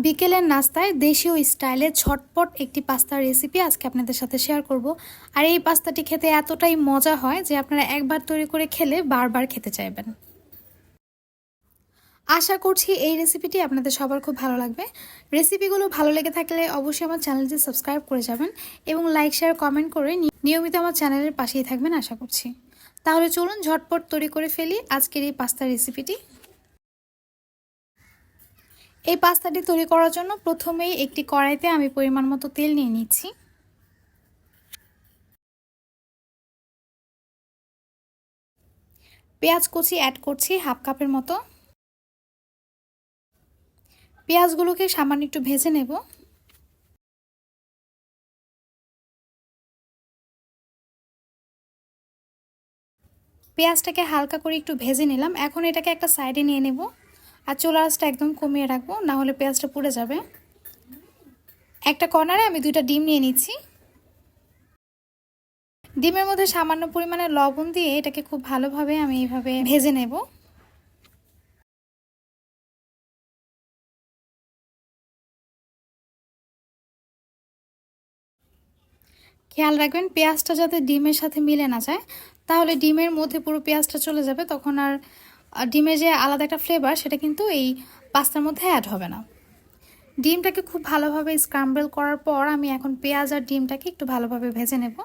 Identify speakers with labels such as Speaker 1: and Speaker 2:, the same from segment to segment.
Speaker 1: বিকেলের নাস্তায় দেশীয় স্টাইলে ঝটপট একটি পাস্তার রেসিপি আজকে আপনাদের সাথে শেয়ার করব। আর এই পাস্তাটি খেতে এতটাই মজা হয় যে আপনারা একবার তৈরি করে খেলে বারবার খেতে চাইবেন। আশা করছি এই রেসিপিটি আপনাদের সবার খুব ভালো লাগবে। রেসিপিগুলো ভালো লেগে থাকলে অবশ্যই আমার চ্যানেলটি সাবস্ক্রাইব করে যাবেন এবং লাইক শেয়ার কমেন্ট করে নিয়মিত আমার চ্যানেলের পাশেই থাকবেন আশা করছি। তাহলে চলুন ঝটপট তৈরি করে ফেলি আজকের এই পাস্তার রেসিপিটি। এই পাস্তাটি তৈরি করার জন্য প্রথমেই একটি কড়াইতে আমি পরিমাণ মতো তেল নিয়ে নিচ্ছি। পেঁয়াজ কুচি অ্যাড করছি হাফ কাপের মতো। পেঁয়াজগুলোকে সামান্য একটু ভেজে নেব। পেঁয়াজটাকে হালকা করে একটু ভেজে নিলাম। এখন এটাকে একটা সাইডে নিয়ে নেব আর চুলার আঁচটা একদম কমিয়ে রাখবো, না হলে পেঁয়াজটা পুড়ে যাবে। একটা কর্নারে আমি 2টা ডিম নিয়ে নিচ্ছি। ডিমের মধ্যে সামান্য পরিমাণে লবণ দিয়ে এটাকে খুব ভালোভাবে আমি এইভাবে ভেজে নেব। খেয়াল রাখবেন পেঁয়াজটা যাতে ডিমের সাথে মিলে না যায়, তাহলে ডিমের মধ্যে পুরো পেঁয়াজটা চলে যাবে, তখন আর ডিমের যে আলাদা একটা ফ্লেভার সেটা কিন্তু এই পাস্তার মধ্যে অ্যাড হবে না। ডিমটাকে খুব ভালোভাবে স্ক্রাম্বল করার পর আমি এখন পেঁয়াজ আর ডিমটাকে একটু ভালোভাবে ভেজে নেব,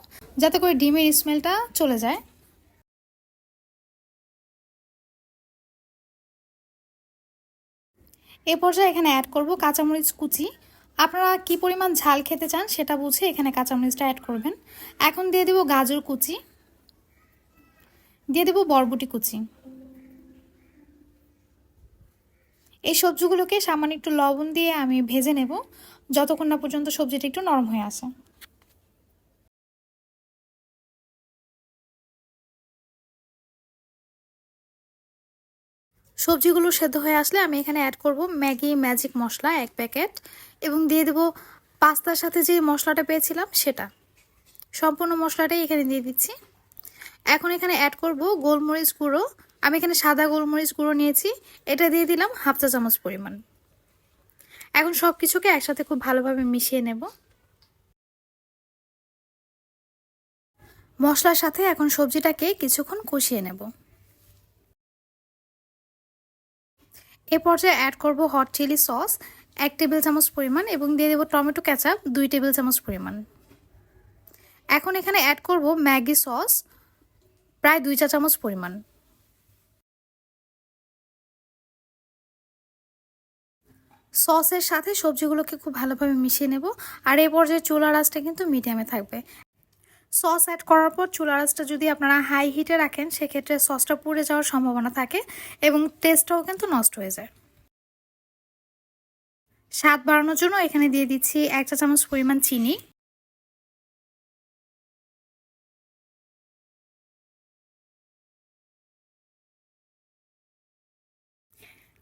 Speaker 1: যাতে করে ডিমের স্মেলটা চলে যায়। এ পর্যায়ে এখানে অ্যাড করব কাঁচামরিচ কুচি। আপনারা কি পরিমাণ ঝাল খেতে চান সেটা বুঝে এখানে কাঁচামরিচটা অ্যাড করবেন। এখন দিয়ে দেব গাজর কুচি, দিয়ে দেব বরবটি কুচি। এই সবজিগুলোকে সামান্য একটু লবণ দিয়ে আমি ভেজে নেব যতক্ষণ না পর্যন্ত সবজিটা একটু নরম হয়ে আসে। সবজিগুলো সেদ্ধ হয়ে আসলে আমি এখানে অ্যাড করব ম্যাগি ম্যাজিক মশলা 1 প্যাকেট এবং দিয়ে দেব পাস্তার সাথে যে মশলাটা পেয়েছিলাম সেটা, সম্পূর্ণ মশলাটাই এখানে দিয়ে দিচ্ছি। এখন এখানে অ্যাড করব গোলমরিচ গুঁড়ো। আমি এখানে সাদা গোলমরিচ গুঁড়ো নিয়েছি, এটা দিয়ে দিলাম হাফ চা চামচ পরিমাণ। এখন সব কিছুকে একসাথে খুব ভালোভাবে মিশিয়ে নেব। মশলার সাথে এখন সবজিটাকে কিছুক্ষণ কষিয়ে নেব। এ পর্যায়ে অ্যাড করব হট চিলি সস 1 টেবিল চামচ পরিমাণ এবং দিয়ে দেব টমেটো কেচাপ 2 টেবিল চামচ পরিমাণ। এখন এখানে অ্যাড করব ম্যাগি সস প্রায় 2 চা চামচ পরিমাণ। সসের সাথে সবজিগুলোকে খুব ভালোভাবে মিশিয়ে নেব। আর এই পর্যায়ে চুলার আঁচটা কিন্তু মিডিয়ামে থাকবে। সস অ্যাড করার পর চুলার আঁচটা যদি আপনারা হাই হিটে রাখেন সেক্ষেত্রে সসটা পুড়ে যাওয়ার সম্ভাবনা থাকে এবং টেস্টটাও কিন্তু নষ্ট হয়ে যায়। স্বাদ বাড়ানোর জন্য এখানে দিয়ে দিচ্ছি 1 চা চামচ পরিমাণ চিনি।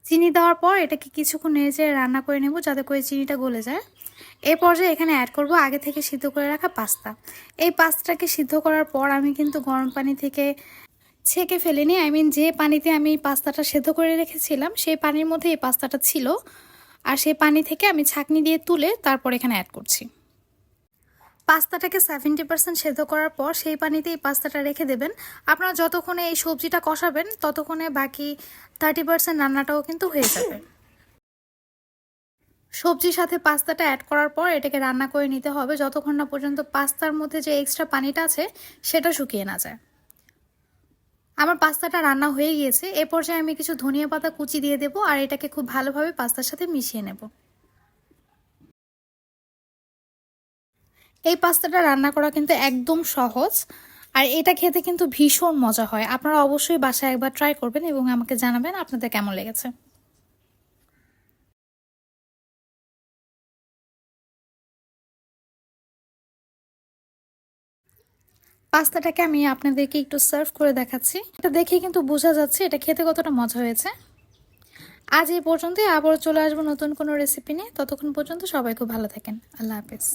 Speaker 1: চিনি দেওয়ার পর এটাকে কিছুক্ষণ নেড়ে রান্না করে নেব যাতে করে চিনিটা গলে যায়। এই পর্যায়ে এখানে অ্যাড করব আগে থেকে সিদ্ধ করে রাখা পাস্তা। এই পাস্তাটাকে সিদ্ধ করার পর আমি কিন্তু গরম পানি থেকে ছেঁকে ফেলিনি, যে পানিতে আমি পাস্তাটা সেদ্ধ করে রেখেছিলাম সেই পানির মধ্যে এই পাস্তাটা ছিল, আর সেই পানি থেকে আমি ছাঁকনি দিয়ে তুলে তারপর এখানে অ্যাড করছি। পাস্তাটাকে 70% সেদ্ধ করার পর সেই পানিতে এই পাস্তাটা রেখে দেবেন। আপনারা যতক্ষণে এই সবজিটা কষাবেন ততক্ষণে বাকি 30% রান্নাটাও কিন্তু হয়ে যাবে। সবজির সাথে পাস্তাটা অ্যাড করার পর এটাকে রান্না করে নিতে হবে যতক্ষণ না পর্যন্ত পাস্তার মধ্যে যে এক্সট্রা পানিটা আছে সেটা শুকিয়ে না যায়। আমার পাস্তাটা রান্না হয়ে গিয়েছে। এ পর্যায়ে আমি কিছু ধনিয়া পাতা কুচি দিয়ে দেবো আর এটাকে খুব ভালোভাবে পাস্তার সাথে মিশিয়ে নেব। এই পাস্তাটা রান্না করা কিন্তু একদম সহজ, আর এটা খেতে কিন্তু ভীষণ মজা হয়। আপনারা অবশ্যই বাসায় একবার ট্রাই করবেন এবং আমাকে জানাবেন আপনাদের কেমন লেগেছে। পাস্তাটাকে আমি আপনাদেরকে একটু সার্ভ করে দেখাচ্ছি। এটা দেখে কিন্তু বোঝা যাচ্ছে এটা খেতে কতটা মজা হয়েছে। আজ এই পর্যন্তই, আবারও চলে আসবো নতুন কোনো রেসিপি নিয়ে। ততক্ষণ পর্যন্ত সবাই খুব ভালো থাকেন। আল্লাহ হাফেজ।